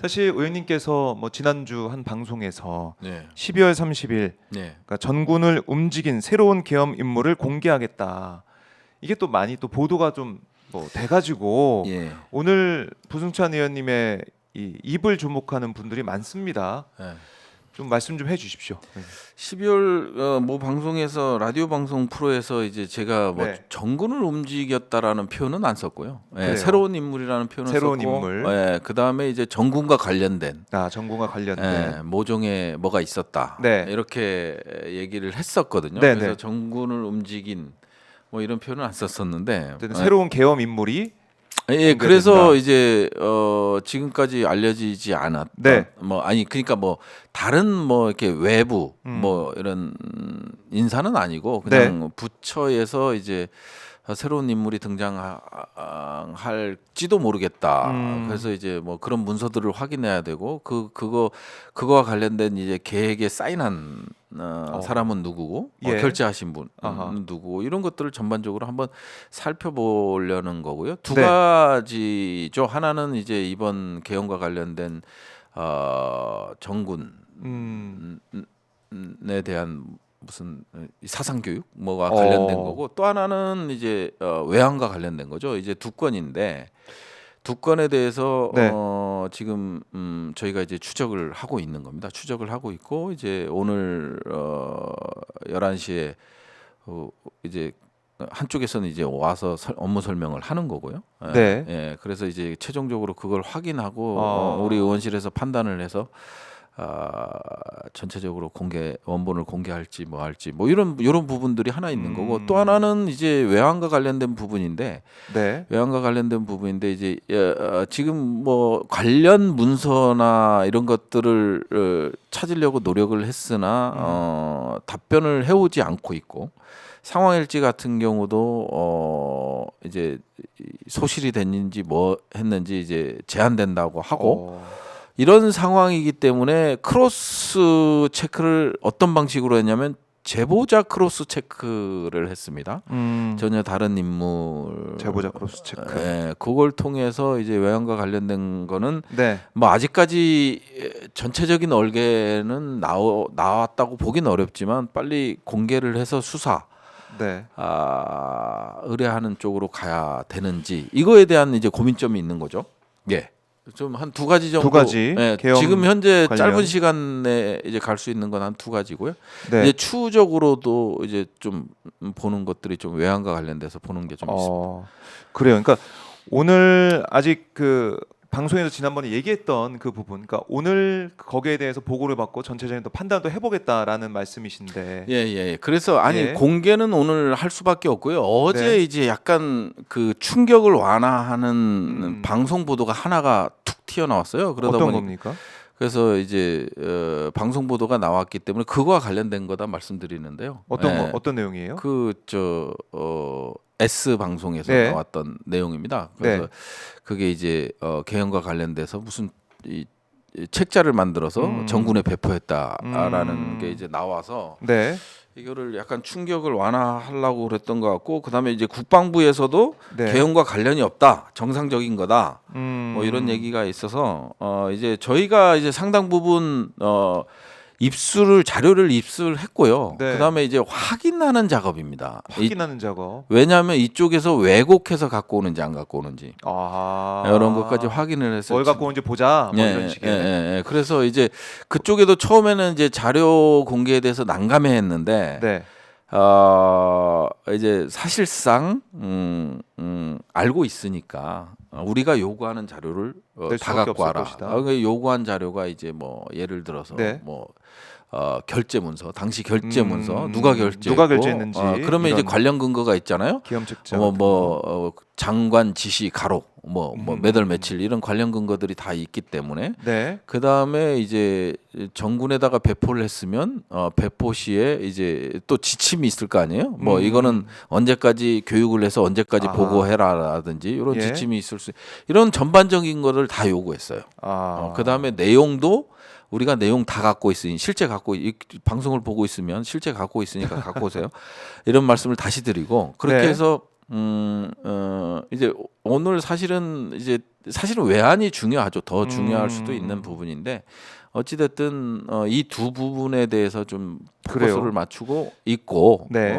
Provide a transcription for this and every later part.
사실 의원님께서 뭐 지난주 한 방송에서 네. 12월 30일 네. 그러니까 전군을 움직인 새로운 계엄 임무를 공개하겠다. 이게 또 많이 또 보도가 좀 뭐 돼가지고 예. 오늘 부승찬 의원님의 이 입을 주목하는 분들이 많습니다. 네. 좀 말씀 좀 해주십시오. 12월 뭐 방송에서 라디오 방송 프로에서 이제 제가 뭐 네. 정군을 움직였다라는 표현은 안 썼고요. 예, 그래요. 새로운 인물이라는 표현을 새로운 썼고, 인물. 예, 그 다음에 이제 정군과 관련된 전공과 관련된 예, 모종의 뭐가 있었다. 네. 이렇게 얘기를 했었거든요. 네, 그래서 네. 정군을 움직인 뭐 이런 표현은 안 썼었는데 어쨌든 새로운 계엄 인물이 예, 공개된다. 그래서 이제 지금까지 알려지지 않았던 네. 뭐 아니 그러니까 뭐 다른 뭐 이렇게 외부 음. 뭐 이런 인사는 아니고 그냥 부처에서 이제 새로운 인물이 등장할지도 모르겠다. 그래서 이제 뭐 그런 문서들을 확인해야 되고 그거와 관련된 이제 계획에 사인한 사람은 누구고 예. 결제하신 분 아하. 누구고 이런 것들을 전반적으로 한번 살펴보려는 거고요. 두 네. 가지죠. 하나는 이제 이번 개헌과 관련된 정군에 대한 무슨 사상 교육 뭐가 관련된 거고 또 하나는 이제 외환과 관련된 거죠. 이제 두 건인데 두 건에 대해서 네. 지금 저희가 이제 추적을 하고 있는 겁니다. 추적을 하고 있고 이제 오늘 11시에 이제 한쪽에서는 이제 와서 업무 설명을 하는 거고요. 네. 예, 그래서 이제 최종적으로 그걸 확인하고 우리 의원실에서 판단을 해서 전체적으로 원본을 공개할지 뭐 할지 뭐 이런 부분들이 하나 있는 거고 또 하나는 이제 외환과 관련된 부분인데 네. 외환과 관련된 부분인데 이제 지금 뭐 관련 문서나 이런 것들을 찾으려고 노력을 했으나 답변을 해오지 않고 있고 상황일지 같은 경우도 이제 소실이 됐는지 뭐 했는지 이제 제한된다고 하고 이런 상황이기 때문에 크로스 체크를 어떤 방식으로 했냐면 제보자 크로스 체크를 했습니다. 전혀 다른 인물 제보자 크로스 체크. 예, 그걸 통해서 이제 외환과 관련된 거는 네. 뭐 아직까지 전체적인 얼개는 나왔다고 보기는 어렵지만 빨리 공개를 해서 수사 네. 의뢰하는 쪽으로 가야 되는지 이거에 대한 이제 고민점이 있는 거죠. 예. 좀 한 두 가지 정도. 두 가지 예, 계엄 지금 현재 관련. 짧은 시간에 이제 갈 수 있는 건 한 두 가지고요. 네. 이제 추후적으로도 이제 좀 보는 것들이 좀 외환과 관련돼서 보는 게 좀 있습니다. 그래요. 그러니까 오늘 아직 그 방송에서 지난번에 얘기했던 그 부분, 그러니까 오늘 거기에 대해서 보고를 받고 전체적인 또 판단도 해보겠다라는 말씀이신데, 예. 그래서 아니 예. 공개는 오늘 할 수밖에 없고요. 어제 네. 이제 약간 그 충격을 완화하는 방송 보도가 하나가 툭 튀어나왔어요. 그러다 어떤 보니 겁니까? 그래서 이제 방송 보도가 나왔기 때문에 그거와 관련된 거다 말씀드리는데요. 예. 어떤 내용이에요? S 방송에서 네. 나왔던 내용입니다. 그래서 네. 그게 이제 개헌과 관련돼서 무슨 이 책자를 만들어서 정군에 배포했다라는 게 이제 나와서 네. 이거를 약간 충격을 완화하려고 그랬던 것 같고 그다음에 이제 국방부에서도 네. 개헌과 관련이 없다, 정상적인 거다, 뭐 이런 얘기가 있어서 이제 저희가 이제 상당 부분 자료를 입수했고요. 네. 그다음에 이제 확인하는 작업입니다. 확인하는 작업. 왜냐하면 이쪽에서 왜곡해서 갖고 오는지 안 갖고 오는지 이런 것까지 확인을 해서 뭘 갖고 오는지 보자. 뭐 이런 식의. 예. 그래서 이제 그쪽에도 처음에는 이제 자료 공개에 대해서 난감해했는데 네. 이제 사실상 알고 있으니까 우리가 요구하는 자료를 낼 다 수밖에 갖고 없을 와라. 것이다. 요구한 자료가 이제 뭐 예를 들어서 네. 뭐 결제 문서, 당시 결제 문서 누가 누가 결제했는지 그러면 이제 이런 관련 근거가 있잖아요. 계엄 책자. 장관 지시 가로 몇 월 며칠 이런 관련 근거들이 다 있기 때문에 네. 그 다음에 이제 정군에다가 배포를 했으면 배포 시에 이제 또 지침이 있을 거 아니에요. 뭐 이거는 언제까지 교육을 해서 언제까지 보고해라라든지 이런 예. 지침이 있을 수 이런 전반적인 거를 다 요구했어요. 그 다음에 내용도 우리가 내용 다 갖고 있으니 실제 방송을 보고 있으면 실제 갖고 있으니까 갖고 오세요. 이런 말씀을 다시 드리고 그렇게 네. 해서 이제 오늘 사실은 이제 사실은 외환이 중요하죠. 더 중요할 수도 음. 있는 부분인데 어찌됐든 이 두 부분에 대해서 좀 그래요. 포커스를 맞추고 있고 네.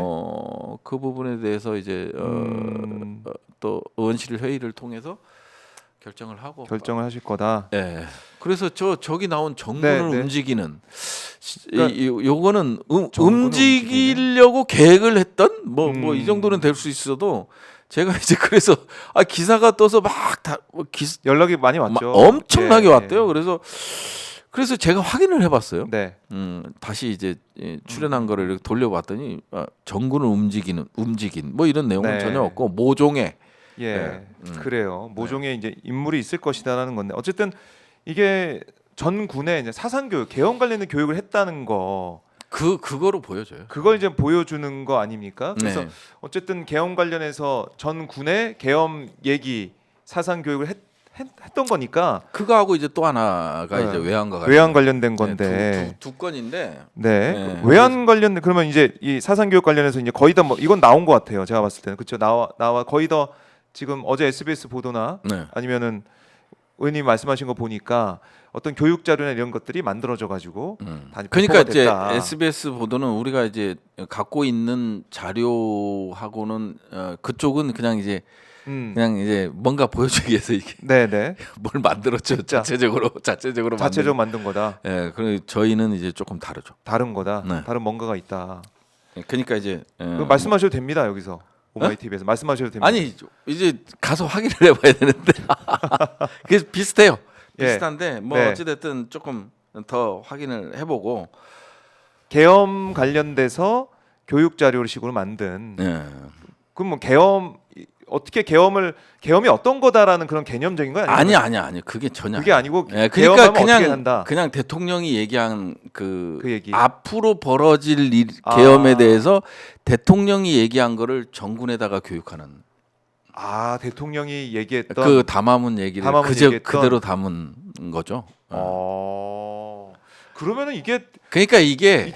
그 부분에 대해서 이제 또 의원실 회의를 통해서 결정을 하고 결정을 하실 거다. 예. 그래서 저기 나온 정군을 네, 네. 움직이는 그러니까 요거는 정군을 움직이려고 계획을 했던 뭐 이 정도는 될 수 있어도 제가 이제 그래서 기사가 떠서 막다 연락이 많이 왔죠. 엄청나게 예, 왔대요. 그래서 제가 확인을 해봤어요. 네. 다시 이제 출연한 거를 이렇게 돌려봤더니 정군을 움직인 뭐 이런 내용은 네. 전혀 없고 모종의 예, 네. 그래요. 모종의 이제 인물이 있을 것이다라는 건데 어쨌든 이게 전 군에 이제 사상 교육, 개헌 관련된 교육을 했다는 거 그거로 보여져요. 그걸 이제 보여주는 거 아닙니까? 그래서 네. 어쨌든 개헌 관련해서 전 군의 개헌 얘기, 사상 교육을 했던 거니까 그거하고 이제 또 하나가 네. 이제 외환과 외환 관련된 네, 건데. 두 건인데 네. 네. 외환 관련 그러면 이제 이 사상 교육 관련해서 이제 거의 다 뭐 이건 나온 것 같아요. 제가 봤을 때는 그렇죠. 나와 거의 다 지금 어제 SBS 보도나 네. 아니면은 의원님 말씀하신 거 보니까 어떤 교육 자료나 이런 것들이 만들어져 가지고 다 그러니까 배포가 이제 됐다. SBS 보도는 우리가 이제 갖고 있는 자료하고는 그쪽은 그냥 이제 뭔가 보여주기 위해서 이게 네네. 뭘 만들었죠. 진짜. 자체적으로 자체적으로 만든 거다. 예, 그리고 저희는 이제 조금 다르죠. 다른 거다. 네. 다른 뭔가가 있다. 그러니까 이제 그거 말씀하셔도 됩니다. 여기서 오마이 TV에서 말씀하셔도 됩니다. 아니 이제 가서 확인을 해봐야 되는데 그게 비슷해요. 예. 비슷한데 뭐 네. 어찌됐든 조금 더 확인을 해보고 계엄 관련돼서 교육 자료를 식으로 만든. 예. 그럼 뭐 어떻게 계엄이 어떤 거다라는 그런 개념적인 거 아니에요? 아니 그게 전혀 그게 아니고 예, 계엄하면 그러니까 어떻게 한다. 그냥 대통령이 얘기한 그 얘기. 앞으로 벌어질 계엄에 대해서 대통령이 얘기한 거를 정군에다가 교육하는 대통령이 얘기했던 그 담화문 얘기를 담화문 얘기했던- 그대로 담은 거죠. 그러면은 이게 그러니까 이게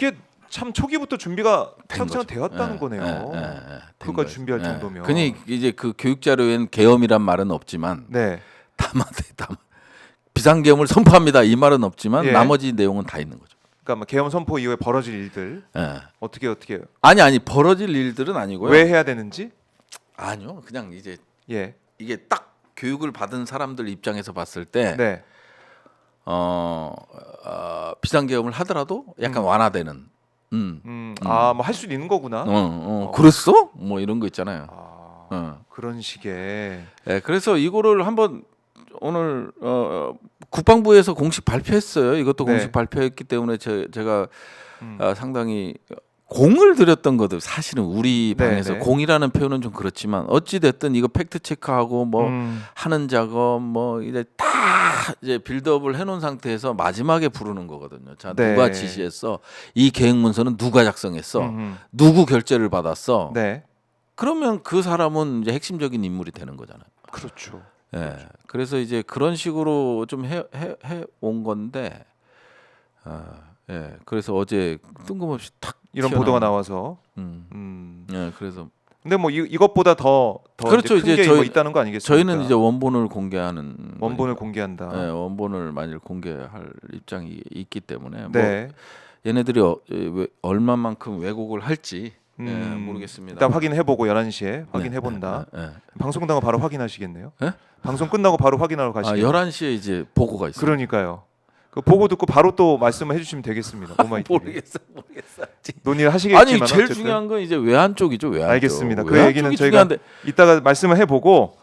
참 초기부터 준비가 된 차근차근 거죠. 되었다는 예, 거네요. 된 그거까지 거죠. 준비할 예. 정도면. 그니 이제 그 교육 자료에는 계엄이란 말은 없지만 네. 담아 비상계엄을 선포합니다 이 말은 없지만 예. 나머지 내용은 다 있는 거죠. 그러니까 뭐 계엄 선포 이후에 벌어질 일들 예. 어떻게 아니 벌어질 일들은 아니고요. 왜 해야 되는지 아니요, 그냥 이제 예. 이게 딱 교육을 받은 사람들 입장에서 봤을 때 네. 비상계엄을 하더라도 약간 완화되는. 뭐 할 수 있는 거구나. 그랬어? 뭐 이런 거 있잖아요. 그런 식의 네, 그래서 이거를 한번 오늘 국방부에서 공식 발표했어요. 이것도 네. 공식 발표했기 때문에 제가 상당히 공을 들였던 것들 사실은 우리 네, 방에서 네. 공이라는 표현은 좀 그렇지만 어찌 됐든 이거 팩트 체크하고 뭐 하는 작업 뭐 이제 다 이제 빌드업을 해놓은 상태에서 마지막에 부르는 거거든요. 자, 네. 누가 지시했어? 이 계획 문서는 누가 작성했어? 누구 결재를 받았어? 네. 그러면 그 사람은 이제 핵심적인 인물이 되는 거잖아요. 그렇죠. 예. 그래서 이제 그런 식으로 좀 해 온 건데, 예. 그래서 어제 뜬금없이 탁 이런 튀어나온- 보도가 나와서 예. 그래서 근데 뭐 이것보다 더 그렇죠. 이제 이제 큰게 뭐 있다는 거 아니겠습니까? 저희는 이제 원본을 공개하는 원본을 거니까. 공개한다. 예, 원본을 만일 공개할 입장이 있기 때문에 네. 뭐 얘네들이 얼마만큼 왜곡을 할지 모르겠습니다. 일단 확인해보고 11시에 확인해본다. 예. 방송 끝나고 바로 확인하시겠네요. 예? 방송 끝나고 바로 확인하러 가시겠네요. 11시에 이제 보고가 있어요. 그러니까요. 그 보고 듣고 바로 또 말씀을 해주시면 되겠습니다. 오마이 TV. 모르겠어. 논의를 하시겠지만 아니 제일 어쨌든. 중요한 건 이제 외환 쪽이죠. 외환 알겠습니다. 쪽. 그 외환 얘기는 쪽이 저희가 중요한데 이따가 말씀을 해보고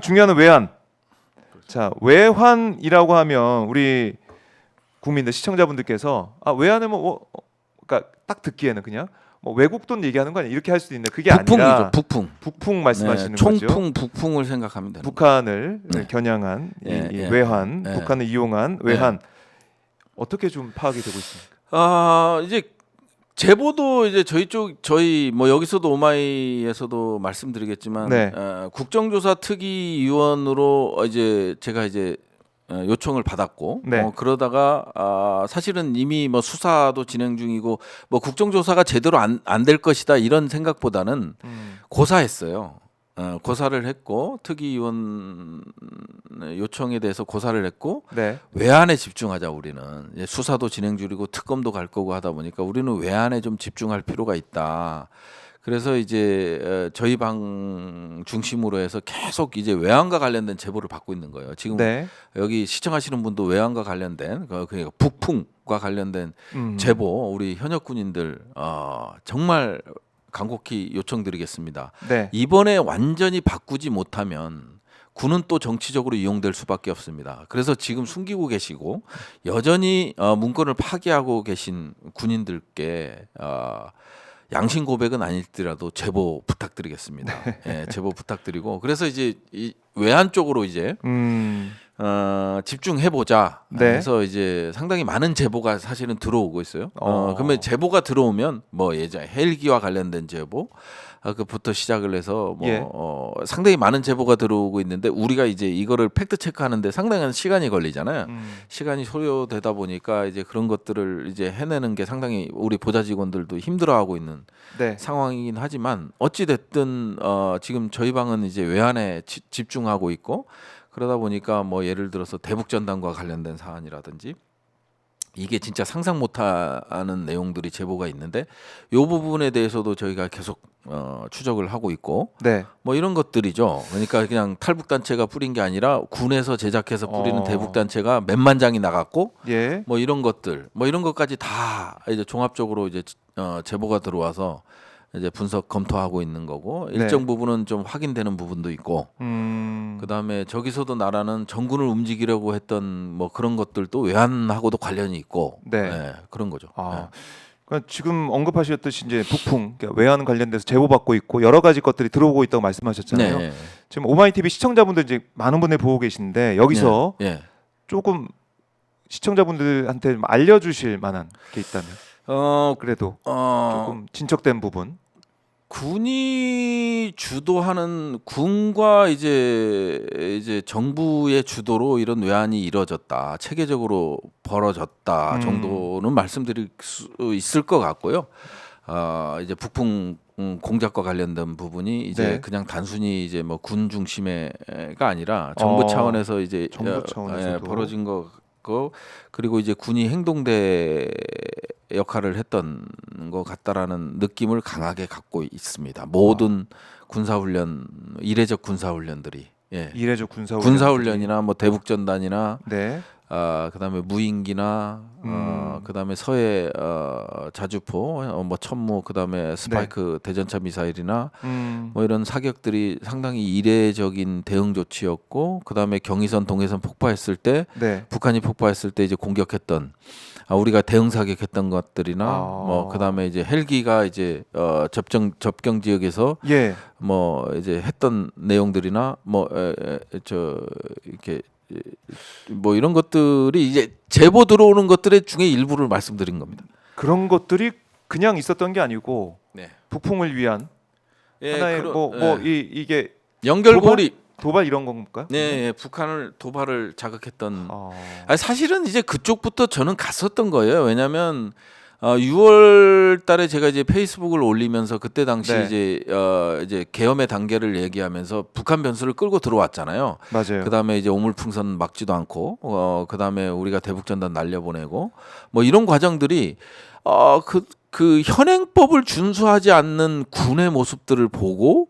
중요한 외환. 자, 외환이라고 하면 우리 국민들 시청자분들께서 외환은 그러니까 딱 듣기에는 그냥 뭐 외국 돈 얘기하는 거 아니야 이렇게 할 수도 있는데 그게 북풍이죠. 아니라 북풍. 말씀하시는 총풍, 거죠. 북풍을 생각하면 되는 북한을 네. 겨냥한 예, 이 예. 외환, 예. 북한을 이용한 외환 어떻게 좀 파악이 되고 있습니까? 이제 제보도 이제 저희 뭐 여기서도 오마이에서도 말씀드리겠지만 네. 국정조사 특위위원으로 이제 제가 이제 요청을 받았고 네. 그러다가 사실은 이미 뭐 수사도 진행 중이고 뭐 국정조사가 제대로 안 될 것이다 이런 생각보다는 고사했어요. 고사를 했고 특위위원 요청에 대해서 고사를 했고 네. 외환에 집중하자. 우리는 이제 수사도 진행 중이고 특검도 갈 거고 하다 보니까 우리는 외환에 좀 집중할 필요가 있다. 그래서 이제 저희 방 중심으로 해서 계속 이제 외환과 관련된 제보를 받고 있는 거예요. 지금 네. 여기 시청하시는 분도 외환과 관련된 그러니까 북풍과 관련된 제보 우리 현역 군인들 정말 간곡히 요청드리겠습니다. 네. 이번에 완전히 바꾸지 못하면 군은 또 정치적으로 이용될 수밖에 없습니다. 그래서 지금 숨기고 계시고 여전히 문건을 파기하고 계신 군인들께 양심 고백은 아닐지라도 제보 부탁드리겠습니다. 예, 제보 부탁드리고 그래서 이제 이 외환 쪽으로 이제 집중해 보자. 네. 그래서 이제 상당히 많은 제보가 사실은 들어오고 있어요. 그러면 제보가 들어오면 뭐 예전 헬기와 관련된 제보 그부터 시작을 해서 뭐 예. 상당히 많은 제보가 들어오고 있는데 우리가 이제 이거를 팩트 체크하는데 상당한 시간이 걸리잖아요. 시간이 소요되다 보니까 이제 그런 것들을 이제 해내는 게 상당히 우리 보좌 직원들도 힘들어하고 있는 네. 상황이긴 하지만 어찌 됐든 지금 저희 방은 이제 외환에 집중하고 있고 그러다 보니까 뭐 예를 들어서 대북 전단과 관련된 사안이라든지 이게 진짜 상상 못하는 내용들이 제보가 있는데 이 부분에 대해서도 저희가 계속 추적을 하고 있고 네. 뭐 이런 것들이죠. 그러니까 그냥 탈북 단체가 뿌린 게 아니라 군에서 제작해서 뿌리는 대북 단체가 몇만 장이 나갔고 예. 뭐 이런 것들 뭐 이런 것까지 다 이제 종합적으로 이제 제보가 들어와서 이제 분석 검토하고 있는 거고 네. 일정 부분은 좀 확인되는 부분도 있고 그다음에 저기서도 나라는 정군을 움직이려고 했던 뭐 그런 것들도 외환하고도 관련이 있고 네. 그런 거죠. 그러니까 지금 언급하셨듯이 이제 북풍 그러니까 외환 관련돼서 제보받고 있고 여러 가지 것들이 들어오고 있다고 말씀하셨잖아요. 네. 지금 오마이 TV 시청자분들 이제 많은 분들이 보고 계신데 여기서 예. 조금 시청자분들한테 좀 알려주실 만한 게 있다면 그래도 조금 진척된 부분. 군이 주도하는 군과 이제 정부의 주도로 이런 외환이 이뤄졌다, 체계적으로 벌어졌다 정도는 말씀드릴 수 있을 것 같고요. 이제 북풍 공작과 관련된 부분이 이제 네. 그냥 단순히 이제 뭐 군 중심의가 아니라 정부 차원에서 이제 정부 차원에서도. 벌어진 거. 그리고 이제 군이 행동대 역할을 했던 것 같다라는 느낌을 강하게 갖고 있습니다. 모든 군사훈련, 이례적 군사훈련들이 이례적 군사훈련이나 뭐 대북전단이나 네. 그다음에 무인기나 그다음에 서해 자주포 뭐 천무 그다음에 스파이크 대전차 미사일이나 뭐 이런 사격들이 상당히 이례적인 대응 조치였고 그다음에 경의선 동해선 폭파했을 때 네. 북한이 폭파했을 때 이제 공격했던 우리가 대응 사격했던 것들이나 뭐 그다음에 이제 헬기가 이제 접경 지역에서 예. 뭐 이제 했던 내용들이나 뭐 이렇게 뭐 이런 것들이 이제 제보 들어오는 것들의 중에 일부를 말씀드린 겁니다. 그런 것들이 그냥 있었던 게 아니고 네. 북풍을 위한 하나의 이게 연결고리 도발 이런 건가? 네, 북한을 도발을 자극했던. 사실은 이제 그쪽부터 저는 갔었던 거예요. 왜냐하면 6월달에 제가 이제 페이스북을 올리면서 그때 당시 네. 이제 계엄의 단계를 얘기하면서 북한 변수를 끌고 들어왔잖아요. 맞아요. 그다음에 이제 오물풍선 막지도 않고, 그다음에 우리가 대북전단 날려보내고, 뭐 이런 과정들이 그 현행법을 준수하지 않는 군의 모습들을 보고.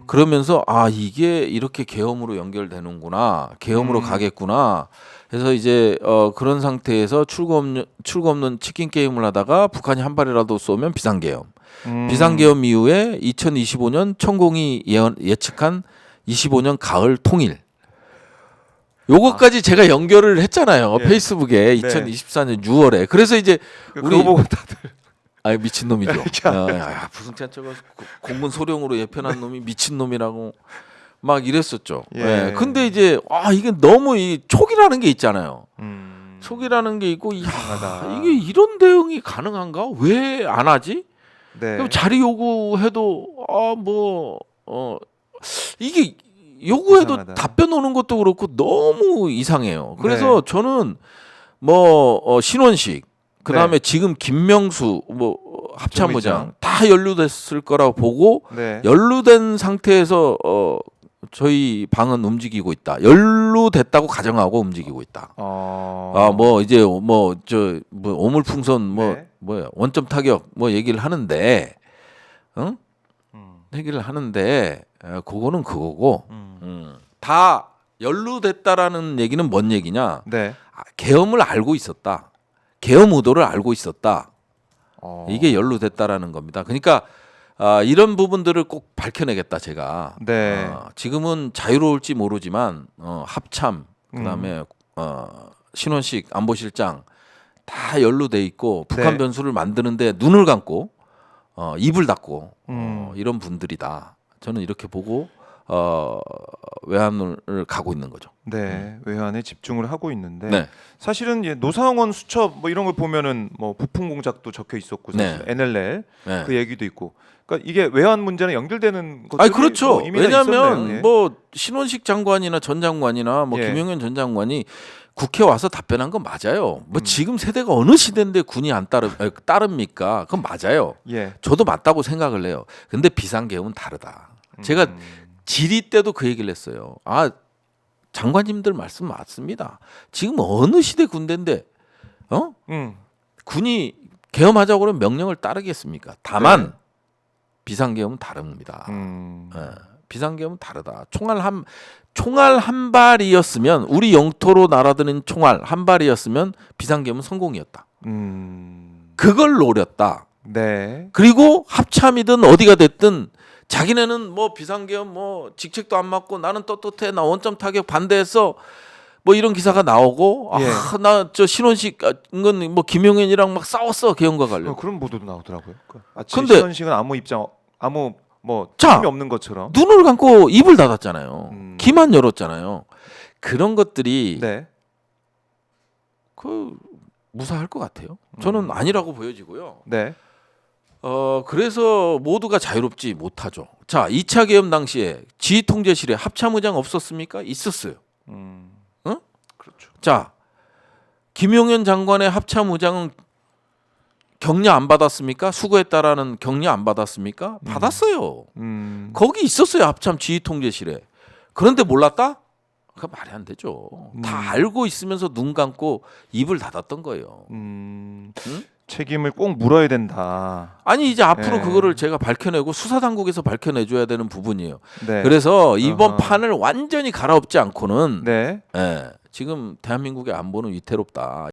그러면서 이게 이렇게 계엄으로 연결되는구나, 계엄으로 가겠구나. 그래서 이제 그런 상태에서 출구 없는 치킨 게임을 하다가 북한이 한 발이라도 쏘면 비상계엄. 비상계엄 이후에 2025년 천공이 예측한 25년 가을 통일. 요거까지 제가 연결을 했잖아요. 예. 페이스북에 2024년 6월에. 그래서 이제 우리 그거 보고 다들 미친 놈이죠. 부승찬 저거 공군 소령으로 예편한 놈이 미친 놈이라고 막 이랬었죠. 예. 근데 이제 이게 너무 이 촉이라는 게 있잖아요. 촉이라는 게 있고 이상하다. 이게 이런 대응이 가능한가? 왜 안 하지? 네. 그럼 자리 요구해도 이게 요구해도 이상하다. 답변 오는 것도 그렇고 너무 이상해요. 그래서 네. 저는 신원식 그다음에 지금 김명수 합참의장 다 연루됐을 거라고 보고 네. 연루된 상태에서 저희 방은 움직이고 있다. 연루됐다고 가정하고 움직이고 있다. 뭐 이제 뭐 오물풍선 네. 뭐야 원점 타격 뭐 얘기를 하는데, 응? 얘기를 하는데 그거는 그거고 다 연루됐다라는 얘기는 뭔 얘기냐? 네. 계엄을 알고 있었다. 계엄 의도를 알고 있었다. 이게 연루됐다라는 겁니다. 그러니까 이런 부분들을 꼭 밝혀내겠다 제가. 네. 지금은 자유로울지 모르지만 합참 그다음에 신원식 안보실장 다 연루돼 있고 북한 네. 변수를 만드는데 눈을 감고 입을 닫고 이런 분들이다. 저는 이렇게 보고 외환을 가고 있는 거죠. 네, 외환에 집중을 하고 있는데 네. 사실은 이제 노상원 수첩 뭐 이런 걸 보면은 뭐 부품 공작도 적혀 있었고 사실 네. NLL 네. 그 얘기도 있고, 그러니까 이게 외환 문제랑 연결되는 것들이 아니 그렇죠. 뭐 이미가 왜냐하면 있었네요. 예. 뭐 신원식 장관이나 전 장관이나 뭐 예. 김용현 전 장관이 국회 와서 답변한 건 맞아요. 뭐 지금 세대가 어느 시대인데 군이 안 따릅니까? 그건 맞아요. 예. 저도 맞다고 생각을 해요. 근데 비상계엄은 다르다. 제가 질의 때도 그 얘기를 했어요. 장관님들 말씀 맞습니다. 지금 어느 시대 군대인데 군이 계엄하자고 그러면 명령을 따르겠습니까? 다만 네. 비상계엄은 다릅니다. 음. 비상계엄은 다르다. 총알 한 발이었으면 우리 영토로 날아드는 총알 한 발이었으면 비상계엄은 성공이었다. 그걸 노렸다. 네. 그리고 합참이든 어디가 됐든 자기네는 뭐 비상계엄 뭐 직책도 안 맞고 나는 떳떳해 나 원점 타격 반대했어 뭐 이런 기사가 나오고 예. 나 저 신원식은 뭐 김용현이랑 막 싸웠어 계엄과 관련. 그런 보도도 나오더라고요. 근데- 신원식은 아무 뭐 자, 힘이 없는 것처럼. 눈을 감고 입을 닫았잖아요. 음. 귀만 열었잖아요. 그런 것들이 네. 무사할 것 같아요. 저는 아니라고 보여지고요. 네. 그래서 모두가 자유롭지 못하죠. 자, 2차 계엄 당시에 지휘통제실에 합참의장 없었습니까? 있었어요. 응? 그렇죠. 자, 김용현 장관의 합참의장은 격려 안 받았습니까? 수고했다라는 격려 안 받았습니까? 받았어요. 거기 있었어요. 합참 지휘통제실에. 그런데 몰랐다? 그 말이 안 되죠. 다 알고 있으면서 눈 감고 입을 닫았던 거예요. 책임을 꼭 물어야 된다. 아니 이제 앞으로 예. 그거를 제가 밝혀내고 수사당국에서 밝혀내줘야 되는 부분이에요. 네. 그래서 이번 어허. 판을 완전히 갈아엎지 않고는 네. 지금 대한민국의 안보는 위태롭다.